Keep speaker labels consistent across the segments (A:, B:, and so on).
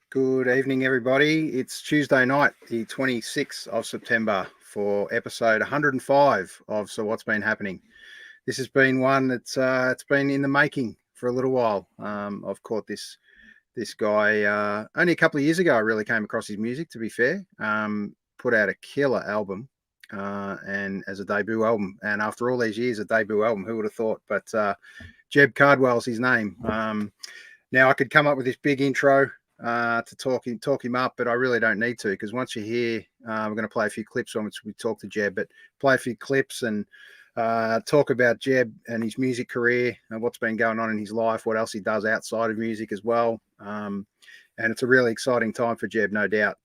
A: Good evening, everybody. It's Tuesday night, the 26th of September, for episode 105 of So What's Been Happening. This has been one that's it's been in the making for a little while. I've caught this guy only a couple of years ago. I really came across his music, to be fair. Put out a killer album and as a debut album. And after all these years, a debut album, who would have thought? But Jeb Cardwell's his name. Now I could come up with this big intro to talk him up, but I really don't need to, because once you hear, we're going to play a few clips on which we talk to Jeb, but play a few clips and talk about Jeb and his music career and what's been going on in his life, what else he does outside of music as well. And it's a really exciting time for Jeb, no doubt.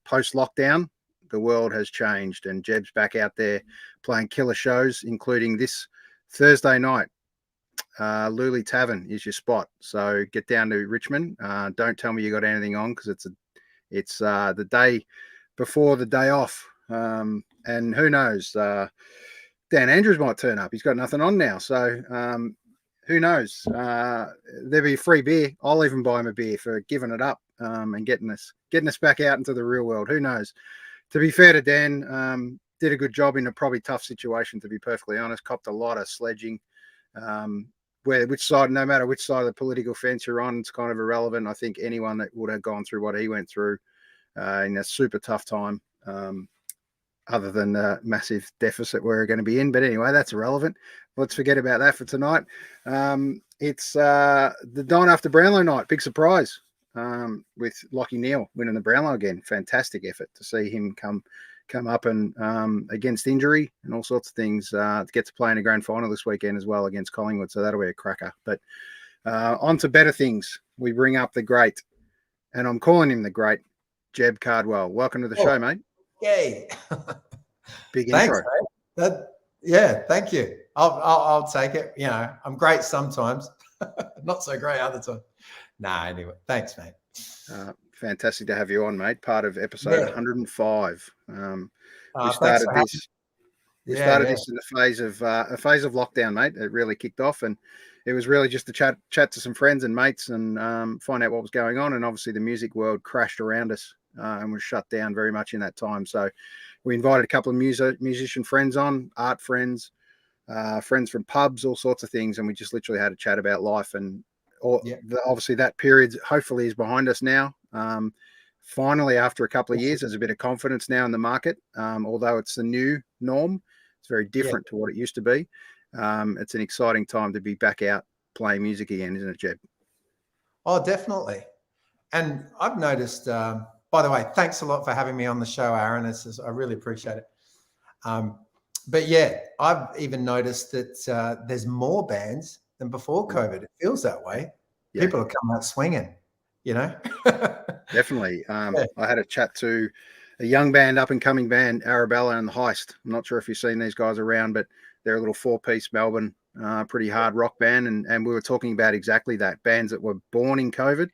A: Post-lockdown, the world has changed, and Jeb's back out there playing killer shows, including this Thursday night. Luli Tavern is your spot, so get down to Richmond. Don't tell me you got anything on, because it's the day before the day off, and who knows, Dan Andrews might turn up. He's got nothing on now, so who knows. There'll be free beer. I'll even buy him a beer for giving it up and getting us back out into the real world. Who knows? To be fair to Dan, did a good job in a probably tough situation, to be perfectly honest. Copped a lot of sledging. Which side, no matter which side of the political fence you're on, it's kind of irrelevant. I think anyone that would have gone through what he went through in a super tough time, other than the massive deficit we're going to be in. But anyway, that's irrelevant. Let's forget about that for tonight. It's the Dine After Brownlow night. Big surprise with Lachie Neale winning the Brownlow again. Fantastic effort to see him come up and against injury and all sorts of things, to get to play in a grand final this weekend as well against Collingwood. So that'll be a cracker. But on to better things. We bring up the great, and I'm calling him the great, Jeb Cardwell. Welcome to the show, mate.
B: Yay.
A: Big
B: Thanks,
A: intro.
B: Mate. Thank you. I'll take it. You know, I'm great sometimes, not so great other times. Anyway, thanks, mate.
A: Fantastic to have you on, mate. Part of episode 105. We started this. We started this in the phase of lockdown, mate. It really kicked off, and it was really just to chat to some friends and mates and find out what was going on. And obviously, the music world crashed around us and was shut down very much in that time. So we invited a couple of musician friends on, art friends, friends from pubs, all sorts of things, and we just literally had a chat about life. And obviously, that period hopefully is behind us now. Finally, after a couple of years, there's a bit of confidence now in the market. Although it's the new norm, it's very different to what it used to be. It's an exciting time to be back out playing music again, isn't it, Jeb?
B: Oh, definitely. And I've noticed, by the way, thanks a lot for having me on the show, Aaron. I really appreciate it. But yeah, I've even noticed that there's more bands than before COVID. It feels that way. Yeah. People are coming out swinging, you know?
A: Definitely. I had a chat to a young band, up-and-coming band, Arabella and the Heist. I'm not sure if you've seen these guys around, but they're a little four-piece Melbourne, pretty hard rock band. And we were talking about exactly that. Bands that were born in COVID,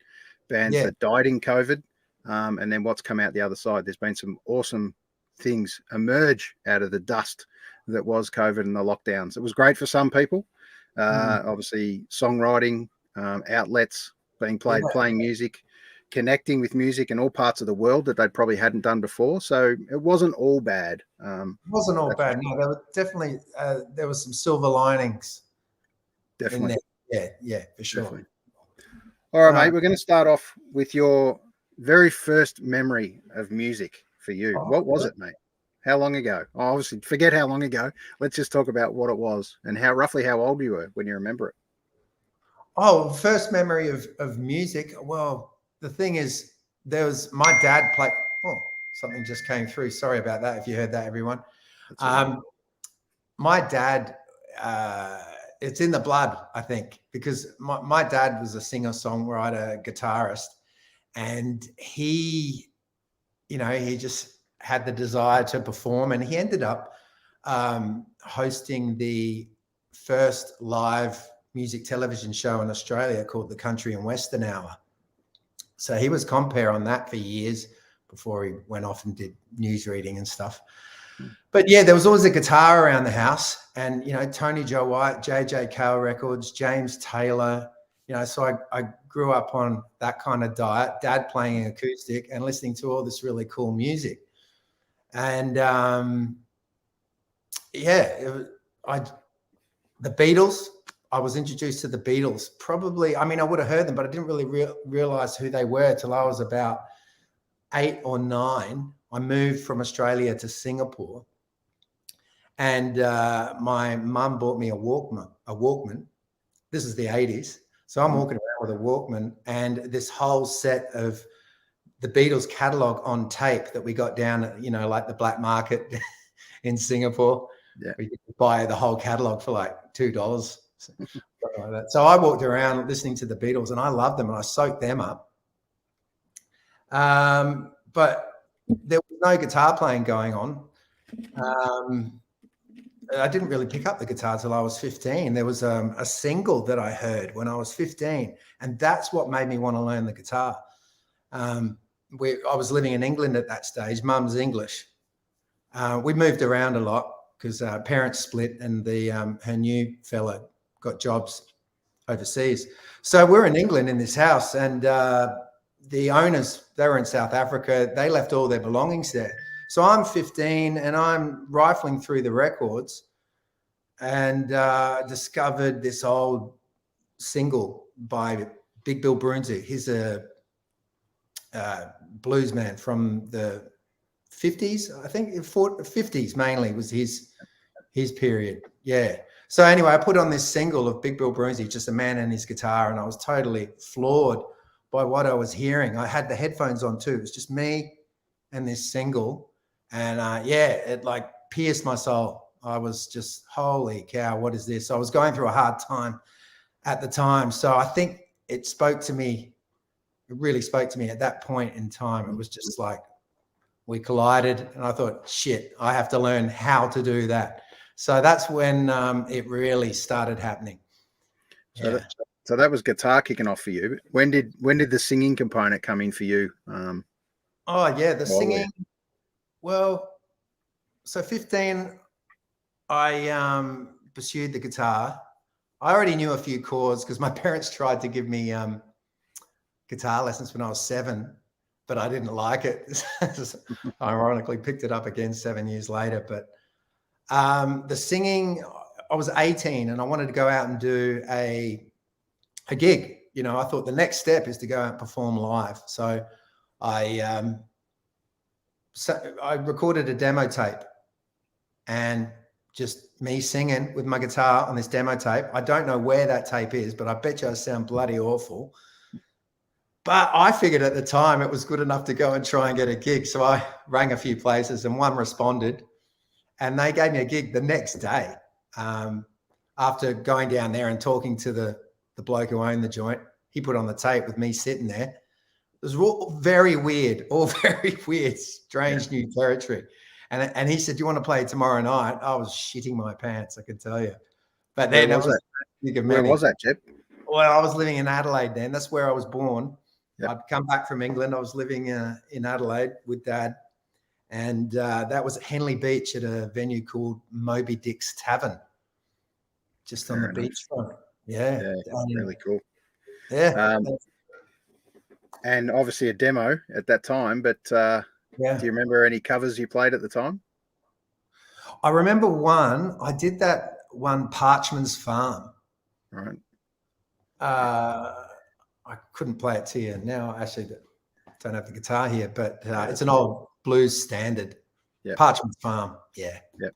A: bands that died in COVID, and then what's come out the other side. There's been some awesome things emerge out of the dust that was COVID and the lockdowns. It was great for some people. Obviously, songwriting, outlets, playing music, connecting with music in all parts of the world that they probably hadn't done before. So it wasn't all bad.
B: It wasn't all bad. No, there were definitely there was some silver linings.
A: Definitely.
B: In there. Yeah, for sure.
A: Definitely. All right, mate. We're going to start off with your very first memory of music for you. What was it, mate? How long ago? Oh, obviously, forget how long ago. Let's just talk about what it was and roughly how old you were when you remember it.
B: Oh, first memory of music. Well, the thing is, there was my dad played. Oh, something just came through. Sorry about that. If you heard that, everyone. My dad. It's in the blood, I think, because my dad was a singer, songwriter, guitarist, and he just had the desire to perform, and he ended up hosting the first live music television show in Australia called the Country and Western Hour. So he was compere on that for years before he went off and did news reading and stuff. But yeah, there was always a guitar around the house, and Tony Joe White, JJ Cale records, James Taylor. So I grew up on that kind of diet. Dad playing acoustic and listening to all this really cool music, and the Beatles. I was introduced to the Beatles. Probably, I would have heard them, but I didn't really realize who they were till I was about 8 or 9. I moved from Australia to Singapore, and my mum bought me a Walkman. This is the 80s. So I'm walking around with a Walkman and this whole set of the Beatles catalog on tape that we got down at, like the black market in Singapore.
A: Yeah.
B: We could buy the whole catalog for like $2. Something like that. So I walked around listening to the Beatles, and I loved them, and I soaked them up. But there was no guitar playing going on. I didn't really pick up the guitar till I was 15. There was a single that I heard when I was 15, and that's what made me want to learn the guitar. I was living in England at that stage. Mum's English. We moved around a lot because parents split, and her new fella got jobs overseas. So we're in England in this house, and the owners, they were in South Africa. They left all their belongings there. So I'm 15 and I'm rifling through the records and discovered this old single by Big Bill Broonzy. He's a blues man from the 50s, I think. 50s mainly was his period. Yeah. So anyway, I put on this single of Big Bill Broonzy, just a man and his guitar, and I was totally floored by what I was hearing. I had the headphones on too. It was just me and this single. And it like pierced my soul. I was just, holy cow, what is this? I was going through a hard time at the time. So I think it spoke to me. It really spoke to me at that point in time. It was just like we collided, and I thought, shit, I have to learn how to do that. So that's when it really started happening.
A: So that was guitar kicking off for you. When did the singing component come in for you?
B: The singing. Well, so 15, I pursued the guitar. I already knew a few chords because my parents tried to give me guitar lessons when I was 7, but I didn't like it. Ironically, picked it up again 7 years later. But the singing, I was 18 and I wanted to go out and do a gig. I thought the next step is to go out and perform live. So I recorded a demo tape, and just me singing with my guitar on this demo tape. I don't know where that tape is, but I bet you I sound bloody awful. But I figured at the time it was good enough to go and try and get a gig. So I rang a few places and one responded, and they gave me a gig the next day. After going down there and talking to the bloke who owned the joint, he put on the tape with me sitting there. It was all very weird, strange new territory. And he said, "Do you want to play tomorrow night?" I was shitting my pants, I can tell you. But then
A: where was that, Jeb?
B: Well, I was living in Adelaide then. That's where I was born.
A: Yep.
B: I'd come back from England. I was living in Adelaide with Dad. And that was at Henley Beach at a venue called Moby Dick's Tavern, just on the beachfront. Yeah.
A: Really cool.
B: Yeah.
A: And obviously a demo at that time, but do you remember any covers you played at the time?
B: I remember one. I did that one, Parchman's Farm.
A: Right.
B: I couldn't play it to you now. I actually don't have the guitar here, but it's an old blues standard.
A: Yeah.
B: Parchman's Farm. Yeah.
A: Yeah.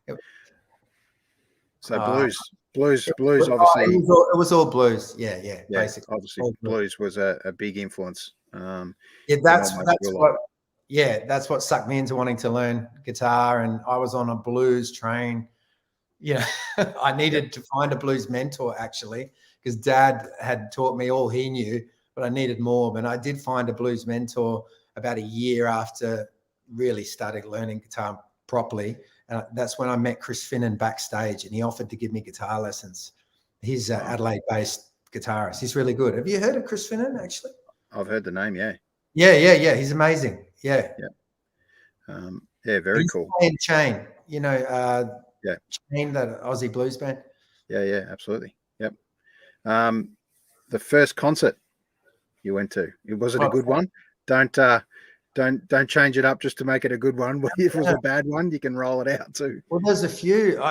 A: So blues, obviously.
B: It was all blues. Yeah. Basically,
A: obviously, blues was a big influence.
B: That's what sucked me into wanting to learn guitar. And I was on a blues train. I needed to find a blues mentor, actually, because Dad had taught me all he knew, but I needed more. But I did find a blues mentor about a year after really started learning guitar properly. And that's when I met Chris Finnan backstage, and he offered to give me guitar lessons. He's an Adelaide-based guitarist. He's really good. Have you heard of Chris Finnan, actually?
A: I've heard the name, yeah.
B: Yeah. He's amazing. Yeah.
A: Very cool.
B: Chain, Chain, that Aussie blues band.
A: Yeah, absolutely. Yep. The first concert you went to, was it a good one? Don't change it up just to make it a good one. If it was a bad one, you can roll it out too.
B: Well, there's a few.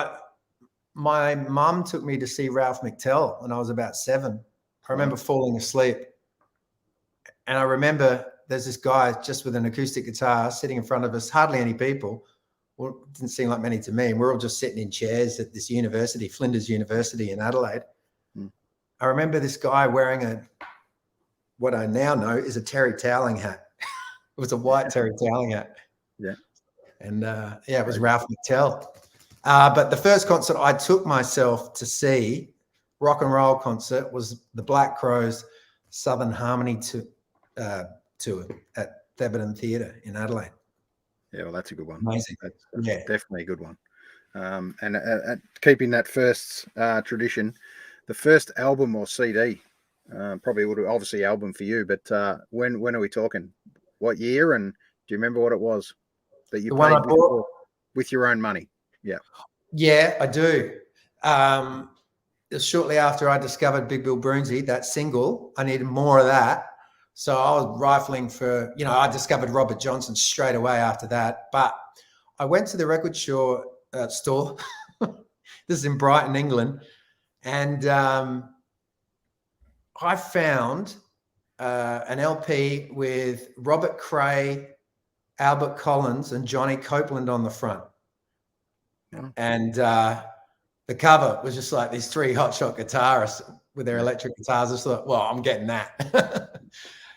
B: My mum took me to see Ralph McTell when I was about 7. I remember falling asleep. And I remember there's this guy just with an acoustic guitar sitting in front of us, hardly any people. Well, it didn't seem like many to me. And we're all just sitting in chairs at this university, Flinders University in Adelaide. I remember this guy wearing what I now know is a Terry Toweling hat. It was a white Terry Toweling hat.
A: Yeah.
B: And it was Ralph McTell. But the first concert I took myself to see, rock and roll concert, was the Black Crowes Southern Harmony tour at Thebarton Theatre in Adelaide.
A: Yeah, well, that's a good one.
B: Amazing.
A: That's definitely a good one. And keeping that first tradition, the first album or CD, probably would have, obviously album for you, but when are we talking? What year? And do you remember what it was that you paid with your own money? Yeah. Yeah,
B: I do. It was shortly after I discovered Big Bill Broonzy, that single. I needed more of that. So I was rifling for, I discovered Robert Johnson straight away after that. But I went to the record store. This is in Brighton, England. And I found an LP with Robert Cray, Albert Collins, and Johnny Copeland on the front. And the cover was just like these 3 hotshot guitarists with their electric guitars. I just thought, well, I'm getting that.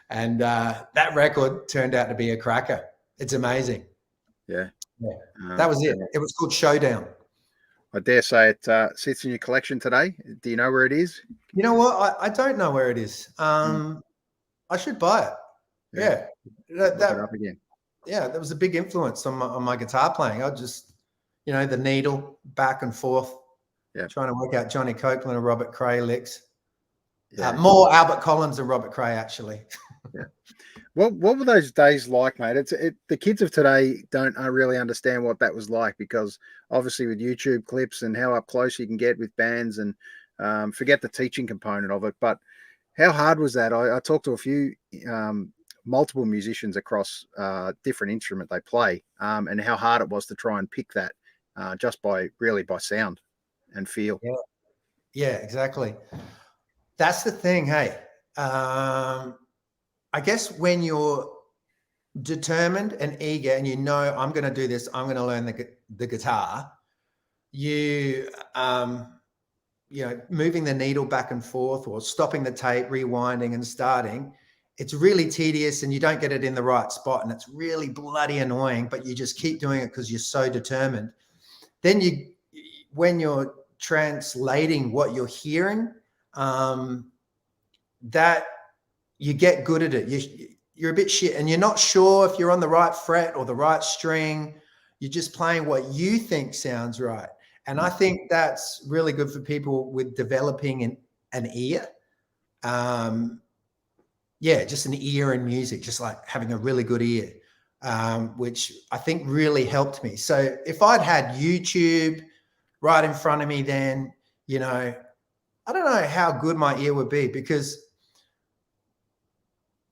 B: And that record turned out to be a cracker. It's amazing.
A: Yeah.
B: That was it. It was called Showdown.
A: I dare say it sits in your collection today. Do you know where it is?
B: You know what? I don't know where it is. I should buy it. Yeah.
A: Look it up again.
B: Yeah, that was a big influence on my guitar playing. I just, the needle back and forth, trying to work out Johnny Copeland and Robert Cray licks. Yeah. More Albert Collins than Robert Cray, actually.
A: Yeah. What were those days like, mate? The kids of today don't really understand what that was like, because obviously with YouTube clips and how up close you can get with bands, and forget the teaching component of it. But how hard was that? I talked to a few multiple musicians across different instrument they play, and how hard it was to try and pick that just by sound and feel.
B: Yeah, exactly. That's the thing. Hey, I guess when you're determined and eager and I'm going to do this, I'm going to learn the guitar, moving the needle back and forth or stopping the tape, rewinding and starting, it's really tedious and you don't get it in the right spot and it's really bloody annoying, but you just keep doing it because you're so determined. Then when you're translating what you're hearing, that you get good at it. You're a bit shit and you're not sure if you're on the right fret or the right string. You're just playing what you think sounds right. And I think that's really good for people with developing an ear. Just an ear in music, just like having a really good ear. which I think really helped me. So if I'd had YouTube right in front of me, then, you know, I don't know how good my ear would be, because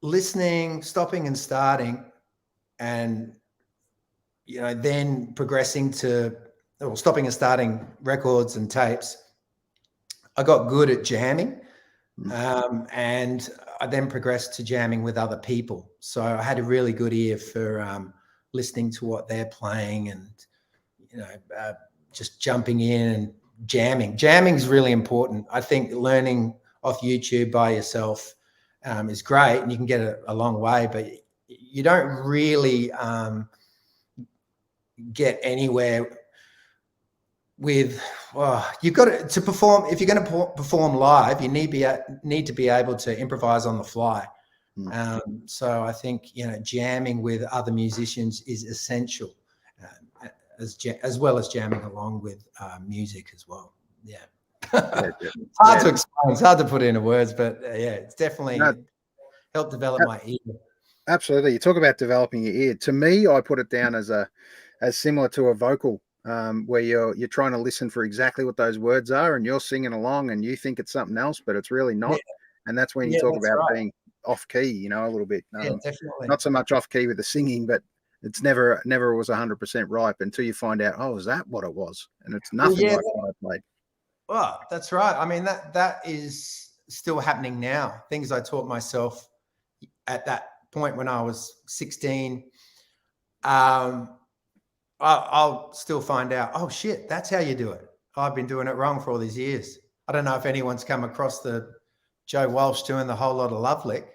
B: listening, stopping and starting, and, you know, then progressing to, or stopping and starting records and tapes, I got good at jamming. And I then progressed to jamming with other people. So I had a really good ear for listening to what they're playing, and, you know, just jumping in and jamming. Jamming is really important. I think learning off YouTube by yourself is great, and you can get a long way, but you don't really get anywhere with, you've got to perform. If you're going to perform live, you need to be able to improvise on the fly. So I think, you know, jamming with other musicians is essential, as well as jamming along with music as well. Yeah. It's hard to explain. It's hard to put into words, but yeah, it's definitely helped develop my ear.
A: Absolutely. You talk about developing your ear. To me, I put it down as similar to a vocal, where you're trying to listen for exactly what those words are, and you're singing along and you think it's something else, but it's really not. And that's when you talk about being off key, you know, a little bit.
B: Definitely.
A: Not so much off key with the singing, but it's never was 100% right until you find out, oh, is that what it was? And it's nothing like what I played.
B: Well, that's right. I mean, that is still happening now. Things I taught myself at that point when I was 16, I'll still find out, oh shit, that's how you do it. I've been doing it wrong for all these years. I don't know if anyone's come across the Joe Walsh doing the Whole Lot of Love lick,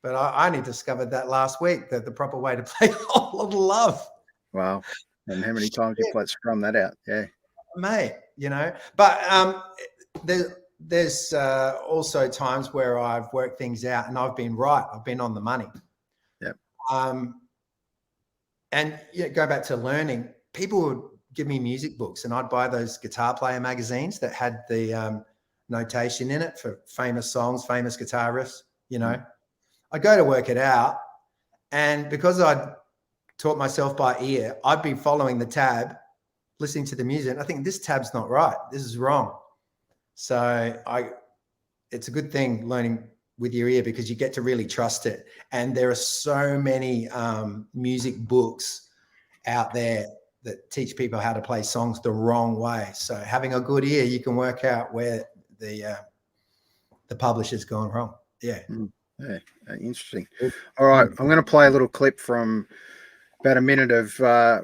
B: but I only discovered that last week, that the proper way to play Whole Lot of Love.
A: Wow. And how many times you played strum that out? Yeah.
B: Mate, you know, but there's also times where I've worked things out and I've been right. I've been on the money.
A: Yep.
B: And go back to learning, people would give me music books, and I'd buy those guitar player magazines that had the notation in it for famous songs, famous guitar riffs, you know. I go to work it out, and because I'd taught myself by ear, I'd be following the tab, listening to the music, and I think this tab's not right. This is wrong. So it's a good thing learning with your ear, because you get to really trust it. And there are so many music books out there that teach people how to play songs the wrong way. So having a good ear, you can work out where the publisher's gone wrong. Yeah.
A: Yeah, interesting. All right, I'm going to play a little clip from about a minute of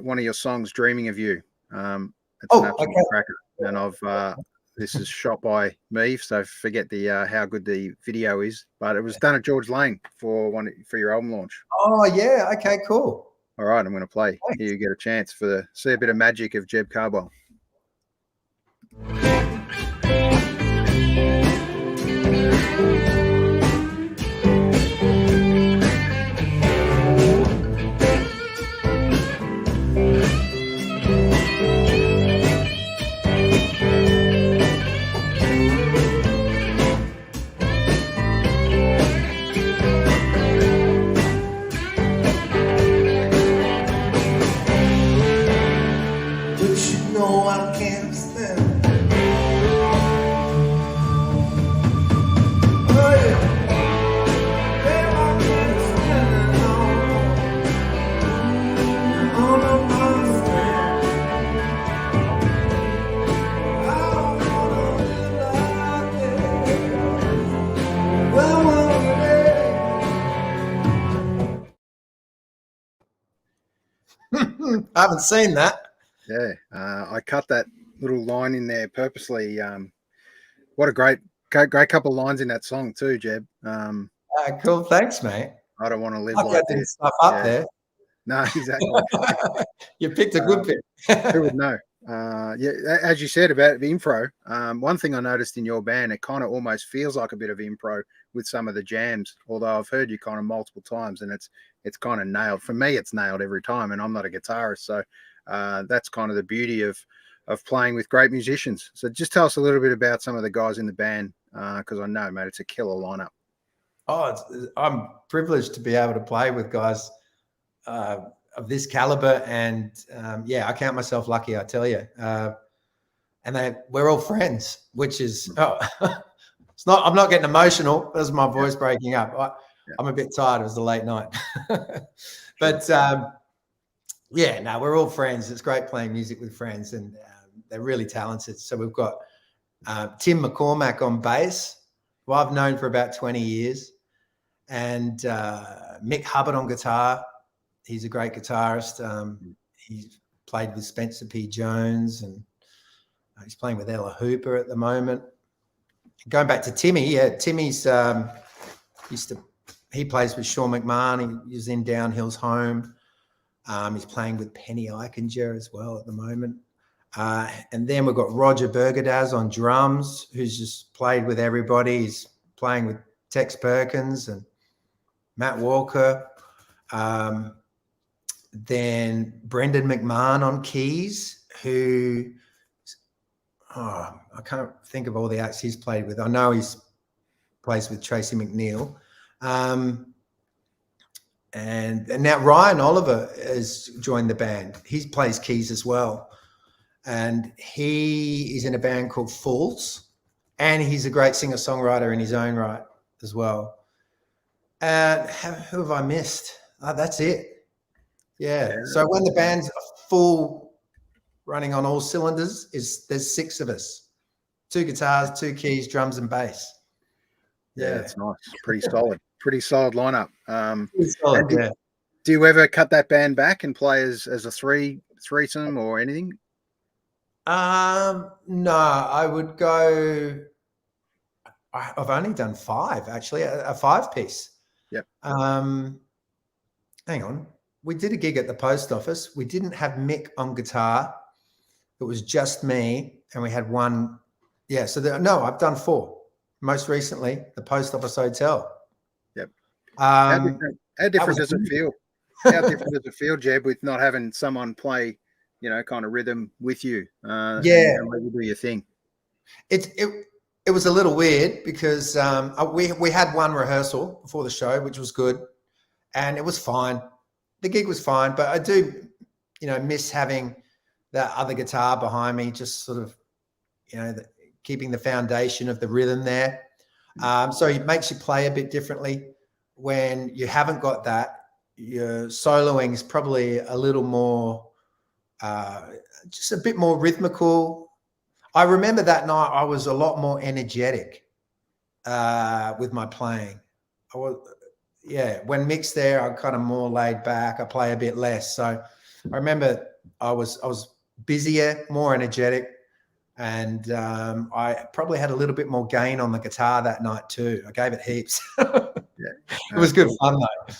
A: one of your songs, "Dreaming of You." It's an absolute cracker, and this is shot by me, so forget the how good the video is, but it was done at George Lane for your album launch.
B: Oh yeah, okay, cool.
A: All right, I'm going to play. Thanks. Here you get a chance to see a bit of magic of Jeb Cardwell.
B: I haven't seen that.
A: Yeah, I cut that little line in there purposely. What a great couple of lines in that song too, Jeb.
B: Cool, thanks, mate.
A: I don't want to live like this.
B: Stuff up there.
A: No, exactly.
B: You picked a good pick.
A: Who would know? Yeah, as you said about the impro, one thing I noticed in your band, it kind of almost feels like a bit of impro with some of the jams, although I've heard you kind of multiple times, and it's kind of nailed. For me, it's nailed every time, and I'm not a guitarist, so that's kind of the beauty of playing with great musicians. So just tell us a little bit about some of the guys in the band, because I know, mate, it's a killer lineup.
B: Oh, I'm privileged to be able to play with guys of this caliber. And yeah, I count myself lucky, I tell you. And we're all friends, which is it's not. I'm not getting emotional. That's my voice breaking up. I'm a bit tired. It was a late night, but yeah, no, we're all friends. It's great playing music with friends, and they're really talented. So we've got Tim McCormack on bass, who I've known for about 20 years, and Mick Hubbard on guitar. He's a great guitarist. He's played with Spencer P. Jones, and he's playing with Ella Hooper at the moment. Going back to Timmy, Timmy's he plays with Sean McMahon. He's in Downhill's Home. He's playing with Penny Eichinger as well at the moment. And then we've got Roger Bergadaz on drums, who's just played with everybody. He's playing with Tex Perkins and Matt Walker. Then Brendan McMahon on keys, who I can't think of all the acts he's played with. I know he's plays with Tracy McNeil. And now Ryan Oliver has joined the band. He plays keys as well. And he is in a band called Fools. And he's a great singer-songwriter in his own right as well. And who have I missed? That's it. Yeah. So when the band's full, running on all cylinders, there's 6 of us. 2 guitars, 2 keys, drums and bass.
A: Yeah, that's nice. Pretty solid. Pretty solid lineup.
B: Pretty solid,
A: do you ever cut that band back and play as a threesome or anything?
B: No, I would go. I've only done 5 actually, a 5-piece.
A: Yep.
B: Hang on. We did a gig at the post office. We didn't have Mick on guitar. It was just me, and we had one. Yeah. So no, I've done 4. Most recently, the Post Office Hotel.
A: Yep. How different does it feel? How different does it feel, Jeb, with not having someone play, kind of rhythm with you? And let you do your thing.
B: It was a little weird because we had one rehearsal before the show, which was good, and it was fine. The gig was fine, but I do, miss having that other guitar behind me, just sort of, keeping the foundation of the rhythm there. So it makes you play a bit differently. When you haven't got that, your soloing is probably a little more, just a bit more rhythmical. I remember that night I was a lot more energetic with my playing. When Mick's there, I'm kind of more laid back. I play a bit less. So I remember I was busier, more energetic. And I probably had a little bit more gain on the guitar that night too. I gave it heaps. It was good fun though.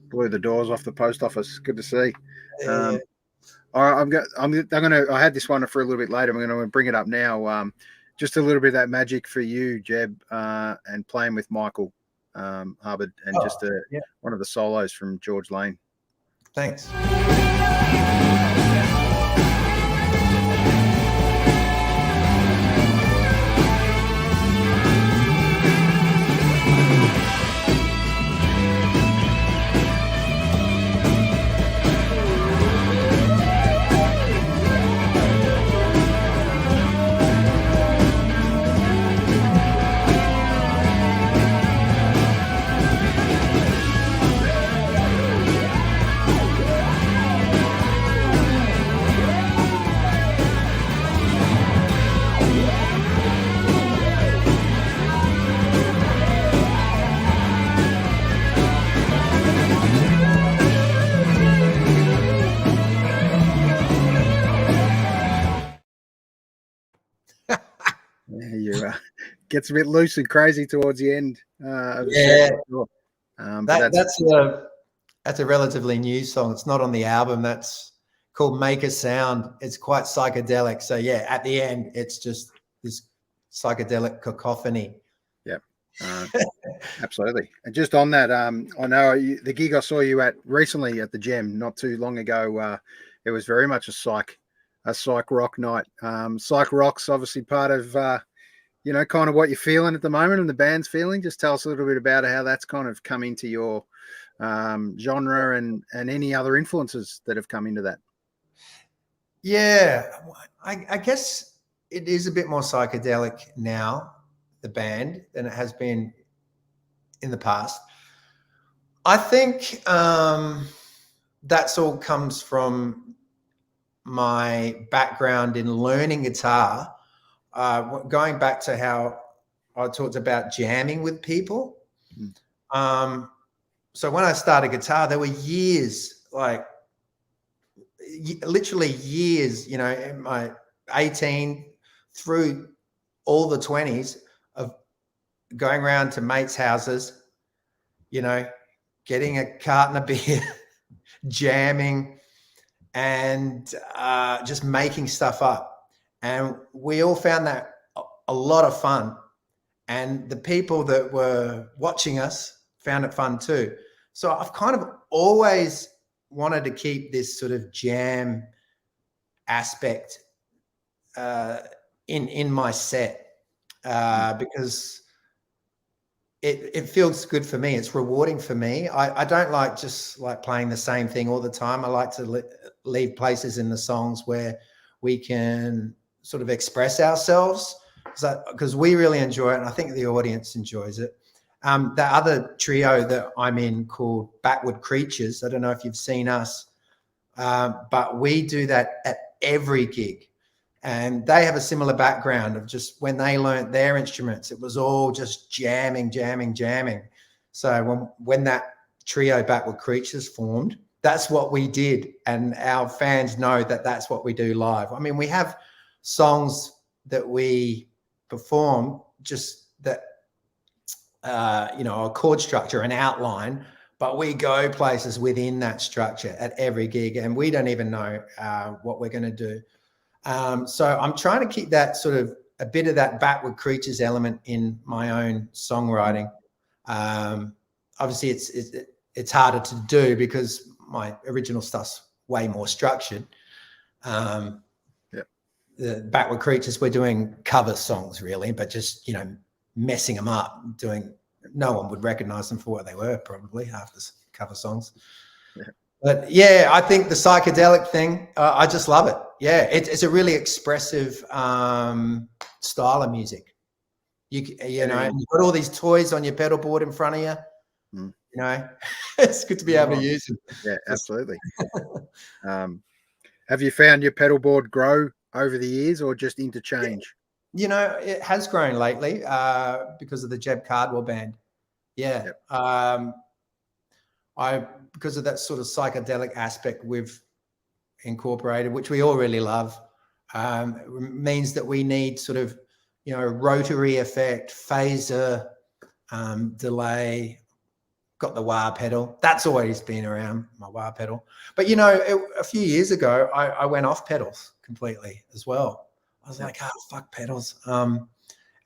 A: Blew the doors off the post office. Good to see. All right, I had this one for a little bit later. I'm going to bring it up now. Just a little bit of that magic for you, Jeb, and playing with Michael Hubbard, and one of the solos from George Lane.
B: Thanks.
A: Gets a bit loose and crazy towards the end.
B: That's a relatively new song. It's not on the album. That's called Make a Sound. It's quite psychedelic. So at the end, it's just this psychedelic cacophony.
A: Yep, absolutely. And just on that, I know the gig I saw you at recently at the Gem not too long ago. It was very much a psych rock night. Psych rock's obviously part of kind of what you're feeling at the moment and the band's feeling. Just tell us a little bit about how that's kind of come into your genre and any other influences that have come into that?
B: Yeah, I guess it is a bit more psychedelic now, the band, than it has been in the past. I think that's all comes from my background in learning guitar. Going back to how I talked about jamming with people. So when I started guitar, there were years, like literally years, you know, in my 18 through all the 20s of going around to mates' houses, you know, getting a carton of beer, jamming, and just making stuff up. And we all found that a lot of fun. And the people that were watching us found it fun too. So I've kind of always wanted to keep this sort of jam aspect in my set because it feels good for me. It's rewarding for me. I don't like just like playing the same thing all the time. I like to leave places in the songs where we can sort of express ourselves because we really enjoy it, and I think the audience enjoys it. The other trio that I'm in called Backward Creatures, I don't know if you've seen us, but we do that at every gig. And they have a similar background of just when they learnt their instruments, it was all just jamming. So when that trio Backward Creatures formed, that's what we did. And our fans know that that's what we do live. I mean, we have songs that we perform just that, you know, a chord structure, an outline, but we go places within that structure at every gig, and we don't even know what we're going to do. So I'm trying to keep that sort of a bit of that Backward Creatures element in my own songwriting. Obviously, it's harder to do because my original stuff's way more structured. The Backward Creatures, we're doing cover songs really, but just, you know, messing them up, no one would recognize them for what they were, probably half the cover songs. But yeah, I think the psychedelic thing, I just love it. Yeah, it's a really expressive style of music. You know, and you've got all these toys on your pedal board in front of you. You know, it's good to be able to use them.
A: Yeah, absolutely. Have you found your pedal board grow over the years or just interchange?
B: You know, it has grown lately because of the Jeb Cardwell band. Yeah. Yep. Because of that sort of psychedelic aspect we've incorporated, which we all really love, means that we need sort of, you know, rotary effect, phaser, delay. Got the wah pedal. That's always been around, my wah pedal. But, you know, a few years ago, I went off pedals completely as well. I was like, oh, fuck pedals. And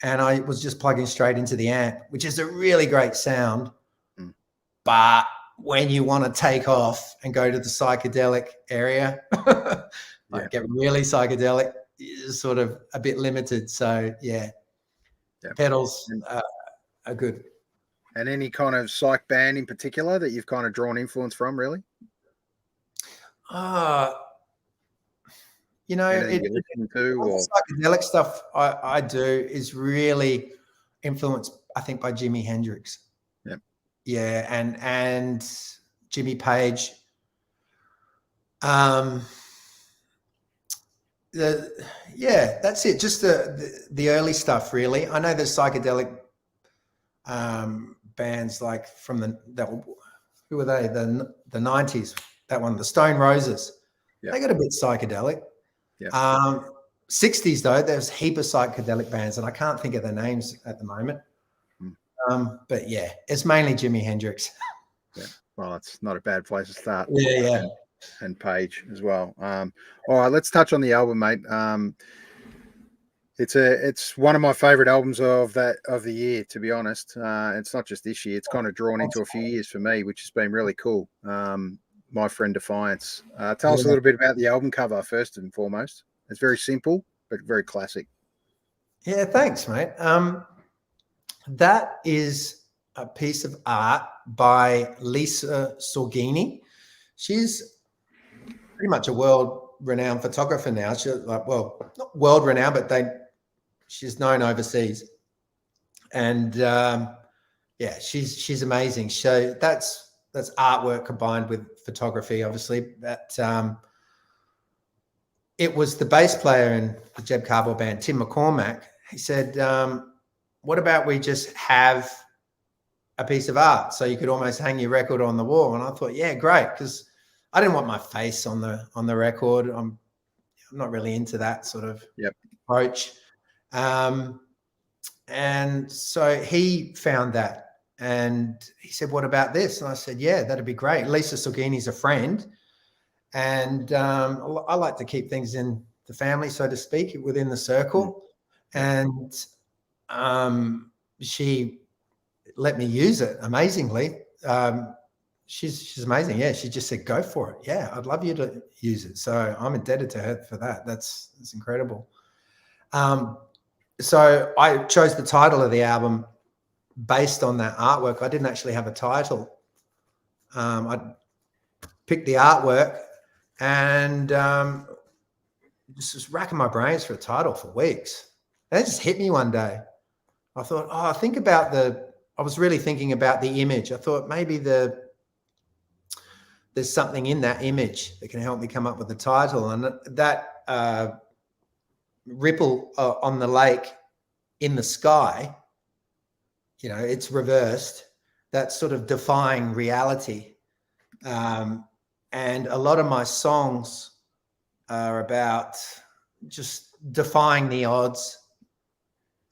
B: I was just plugging straight into the amp, which is a really great sound. But when you want to take off and go to the psychedelic area, get really psychedelic, is sort of a bit limited. So, pedals are good.
A: And any kind of psych band in particular that you've kind of drawn influence from, really?
B: You know, the psychedelic stuff I do is really influenced, I think, by Jimi Hendrix. Yeah, and Jimmy Page. That's it. Just the early stuff, really. I know there's psychedelic bands like from who were they? The 90s. That one, the Stone Roses. They got a bit psychedelic. 60s though, there's a heap of psychedelic bands, and I can't think of their names at the moment. But yeah, it's mainly Jimi Hendrix.
A: Well, it's not a bad place to start.
B: Yeah.
A: And Page as well. All right, let's touch on the album, mate. It's one of my favorite albums of the year, to be honest. It's not just this year; it's kind of drawn into a few years for me, which has been really cool. My Friend Defiance. Tell us a little bit about the album cover first and foremost. It's very simple but very classic.
B: Yeah, thanks, mate. That is a piece of art by Lisa Sorghini. She's pretty much a world-renowned photographer now. She's like, well, not world-renowned, but she's known overseas. And yeah, she's amazing. So that's artwork combined with photography, obviously. That it was the bass player in the Jeb Cardwell band, Tim McCormack. He said, what about we just have a piece of art so you could almost hang your record on the wall? And I thought, yeah, great, because I didn't want my face on the record. I'm not really into that sort of approach. And so he found that, and he said, what about this? And I said, yeah, that'd be great. Lisa Sorghini's a friend, and I like to keep things in the family, so to speak, within the circle. And she let me use it amazingly. She's amazing. Yeah, she just said, go for it. Yeah, I'd love you to use it. So I'm indebted to her for that. That's incredible. So I chose the title of the album based on that artwork. I didn't actually have a title. I picked the artwork and just was racking my brains for a title for weeks. And it just hit me one day. I thought, I was really thinking about the image. I thought maybe there's something in that image that can help me come up with the title. And that ripple on the lake in the sky, you know, it's reversed. That's sort of defying reality. And a lot of my songs are about just defying the odds,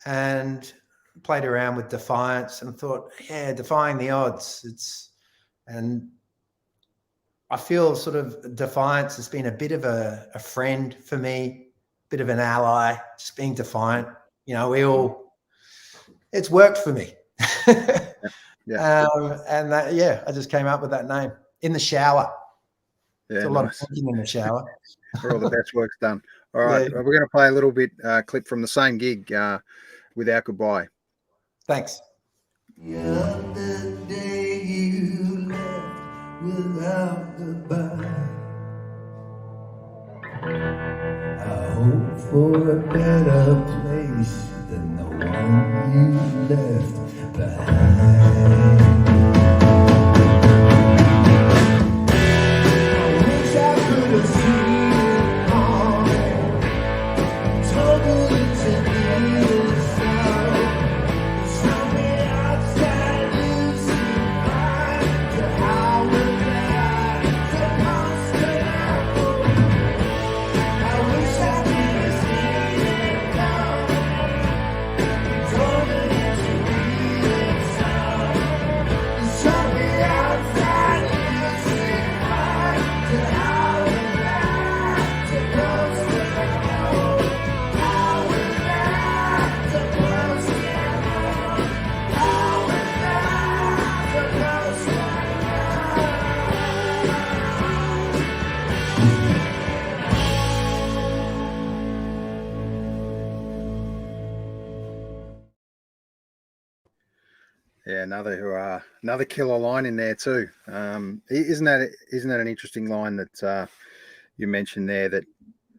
B: and played around with defiance and thought, yeah, defying the odds. And I feel sort of defiance has been a bit of a friend for me, bit of an ally, just being defiant. You know, it's worked for me.
A: Yeah.
B: And that, yeah, I just came up with that name in the shower.
A: Yeah,
B: it's a lot of thinking in the shower.
A: Where all the best work's done. All right, we're going to play a little bit clip from the same gig, Without Goodbye.
B: Thanks.
C: The other day you left without goodbye. I hope for a better place than the one you left behind. I wish I could have seen it coming, told you to be yourself. Show me outside, you see mine, to how we're back, supposed to know. I wish I could have seen it coming, told you to be yourself. Show me outside, you see mine, to how we're back, supposed to know. How we're back, supposed to know. How we're back, supposed to know.
A: Yeah, another killer line in there too. Isn't that an interesting line that you mentioned there? That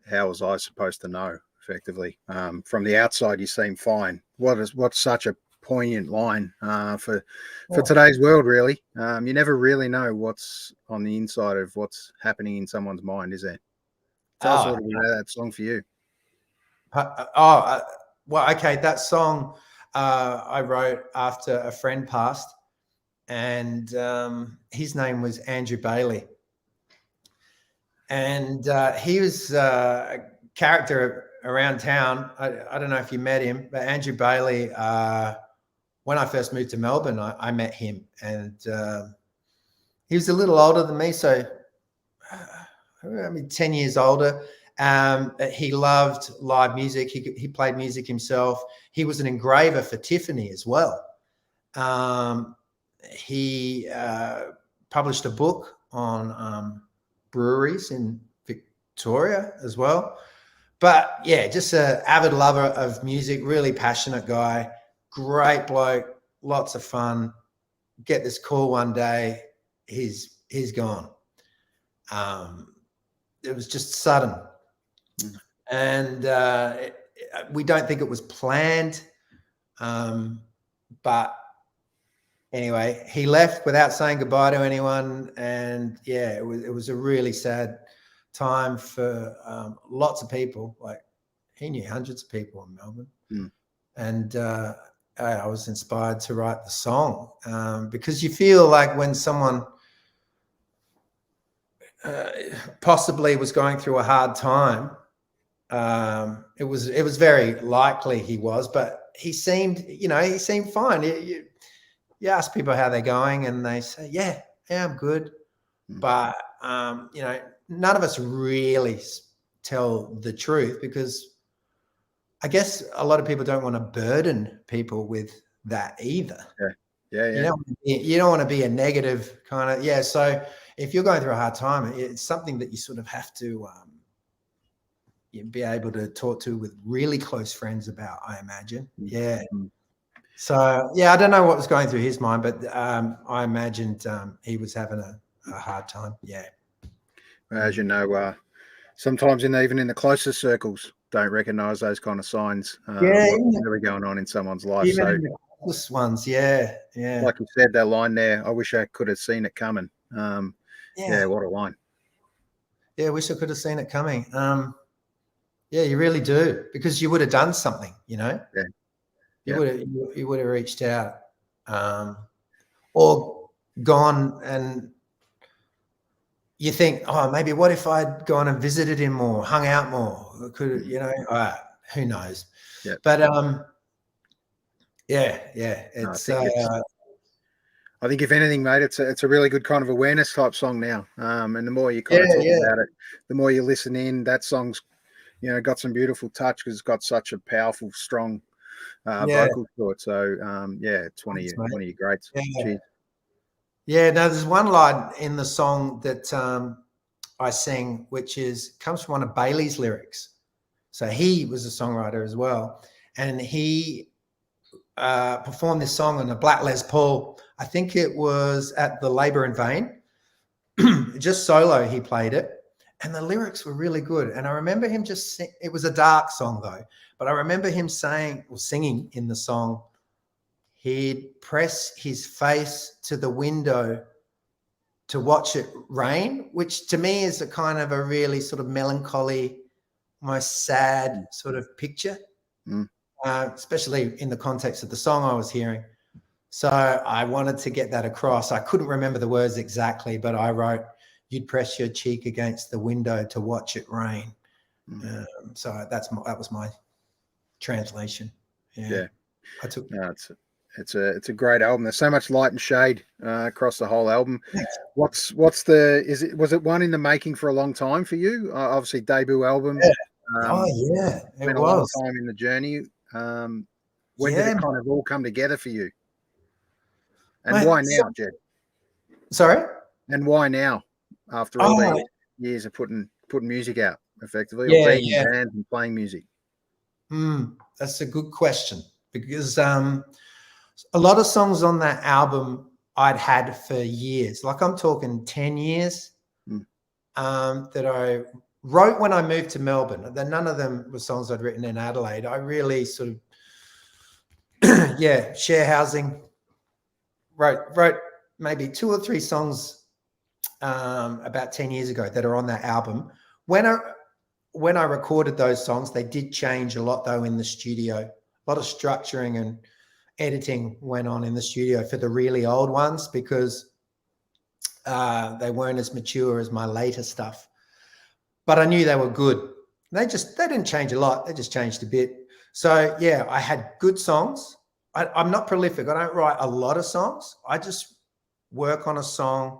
A: how was I supposed to know? Effectively, from the outside, you seem fine. What's such a poignant line for today's world? Really, you never really know what's on the inside of what's happening in someone's mind, is there? Tell us a little bit about that song for you.
B: Well, okay, that song I wrote after a friend passed, and his name was Andrew Bailey, and he was a character around town. I don't know if you met him, but Andrew Bailey, when I first moved to Melbourne, I met him, and he was a little older than me, so I mean 10 years older. He loved live music. He played music himself. He was an engraver for Tiffany as well. He published a book on breweries in Victoria as well. But yeah, just an avid lover of music, really passionate guy, great bloke, lots of fun. get this call one day, he's gone. It was just sudden. And we don't think it was planned. But anyway, he left without saying goodbye to anyone. And yeah, it was a really sad time for lots of people. Like, he knew hundreds of people in Melbourne. And I was inspired to write the song because you feel like when someone possibly was going through a hard time, it was very likely he was, but he seemed fine. You ask people how they're going and they say, yeah, I'm good. But, none of us really tell the truth because I guess a lot of people don't want to burden people with that either.
A: Yeah.
B: You don't want to be a negative kind of, So if you're going through a hard time, it's something that you sort of have to be able to talk to with really close friends about, I imagine. Yeah. So, I don't know what was going through his mind, but I imagined he was having a hard time. Yeah.
A: As you know, sometimes even in the closest circles, don't recognise those kind of signs. What's really going on in someone's life.
B: Even in the closest ones, yeah.
A: Like you said, that line there, I wish I could have seen it coming. What a line. Yeah,
B: I wish I could have seen it coming. You really do, because you would have done something, You would have reached out, or gone and you think, oh, maybe what if I'd gone and visited him more, hung out more? Could who knows?
A: Yeah.
B: But it's.
A: I think if anything, mate, it's a really good kind of awareness type song now. And the more you kind of talk about it, the more you listen in. That song's, got some beautiful touch because it's got such a powerful, strong vocal to it. So it's one of your greats. Cheers.
B: Yeah, no, there's one line in the song that I sing, which comes from one of Bailey's lyrics. So he was a songwriter as well. And he performed this song on a Black Les Paul. I think it was at the Labour in Vain. Just solo, he played it. And the lyrics were really good. And I remember him it was a dark song though, but I remember him singing in the song, he'd press his face to the window to watch it rain, which to me is a kind of a really sort of melancholy, almost sad sort of picture, especially in the context of the song I was hearing. So I wanted to get that across. I couldn't remember the words exactly, but I wrote, you'd press your cheek against the window to watch it rain. So that was my translation. Yeah. I took.
A: No, it's a great album. There's so much light and shade across the whole album. Was it one in the making for a long time for you? Obviously debut album.
B: Yeah. It was
A: a long time in the journey. When did it kind of all come together for you? And why now, Jed?
B: Sorry?
A: And why now? After all these years of putting music out effectively, or being in bands and playing music.
B: That's a good question, because a lot of songs on that album I'd had for years. Like I'm talking 10 years that I wrote when I moved to Melbourne. None of them were songs I'd written in Adelaide. I really sort of, share housing. Wrote maybe 2 or 3 songs about 10 years ago that are on that album. When I recorded those songs, they did change a lot though in the studio. A lot of structuring and editing went on in the studio for the really old ones because they weren't as mature as my later stuff. But I knew they were good. They didn't change a lot. They just changed a bit. So I had good songs. I'm not prolific. I don't write a lot of songs. I just work on a song.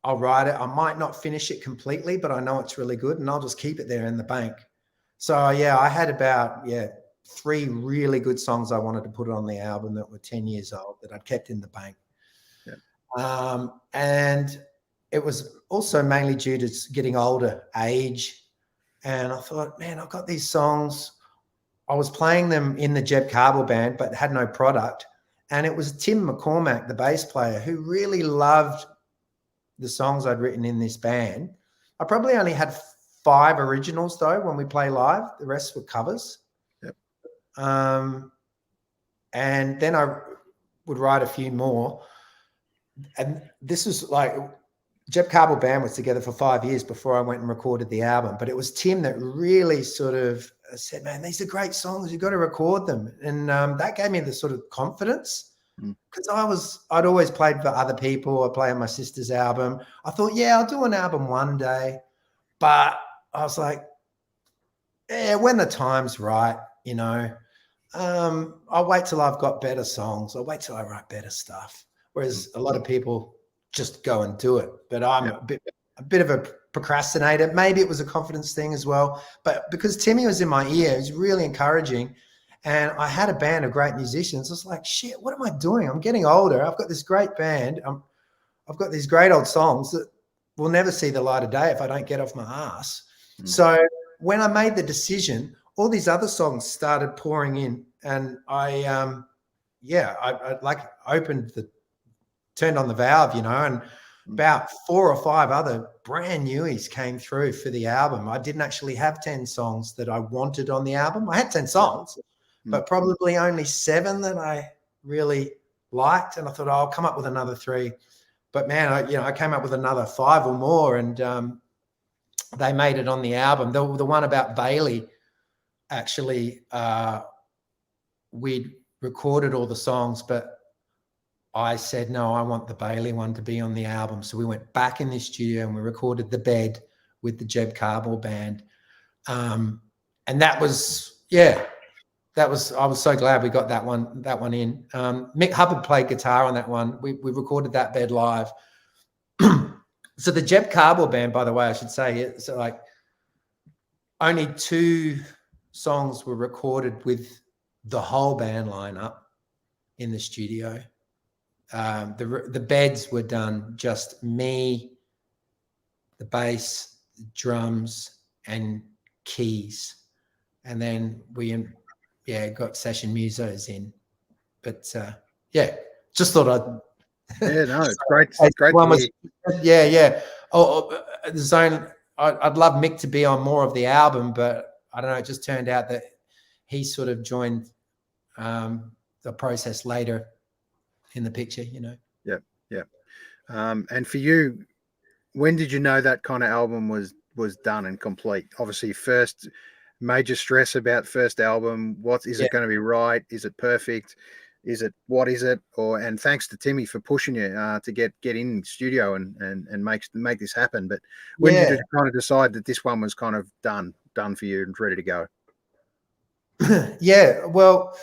B: I'll write it. I might not finish it completely, but I know it's really good and I'll just keep it there in the bank. So I had about 3 really good songs I wanted to put on the album that were 10 years old that I'd kept in the bank. And it was also mainly due to getting older, age. And I thought, man, I've got these songs. I was playing them in the Jeb Cardwell band, but had no product. And it was Tim McCormack, the bass player, who really loved the songs I'd written in this band. I probably only had 5 originals though when we play live. The rest were covers.
A: Yep.
B: And then I would write a few more. And this was like Jeb Cardwell band was together for 5 years before I went and recorded the album. But it was Tim that really sort of said, man, these are great songs. You've got to record them. And that gave me the sort of confidence because I'd always played for other people. I played on my sister's album. I thought, yeah, I'll do an album one day. But I was like, yeah, when the time's right, you know, I'll wait till I've got better songs. I'll wait till I write better stuff. Whereas a lot of people just go and do it. But I'm a bit of a procrastinator. Maybe it was a confidence thing as well. But because Timmy was in my ear, it was really encouraging. And I had a band of great musicians. I was like, shit, what am I doing? I'm getting older. I've got this great band. I've got these great old songs that will never see the light of day if I don't get off my ass. So when I made the decision, all these other songs started pouring in, and I turned on the valve, you know, and about 4 or 5 other brand newies came through for the album. I didn't actually have 10 songs that I wanted on the album. I had 10 songs, but probably only 7 that I really liked. And I thought, oh, I'll come up with another 3. But man, I came up with another 5 or more, and they made it on the album. The one about Bailey, actually, we'd recorded all the songs, but I said, no, I want the Bailey one to be on the album. So we went back in the studio and we recorded The Bed with the Jeb Cardwell band. And that was, I was so glad we got that one in. Mick Hubbard played guitar on that one. We recorded that Bed live. So the Jeb Cardwell band, by the way, I should say, it's like only 2 songs were recorded with the whole band lineup in the studio. The Beds were done just me, the bass, the drums, and keys, and then we got session musos in. But just thought I'd.
A: Yeah, no, it's great. It's great.
B: The Zone. I'd love Mick to be on more of the album, but I don't know. It just turned out that he sort of joined the process later in the picture, you know.
A: Yeah. And for you, when did you know that kind of album was done and complete? Obviously, first major stress about first album. What is it going to be right? Is it perfect? What is it? And thanks to Timmy for pushing you to get in the studio and make this happen. But when did you kind of decide that this one was kind of done for you and ready to go?
B: Well,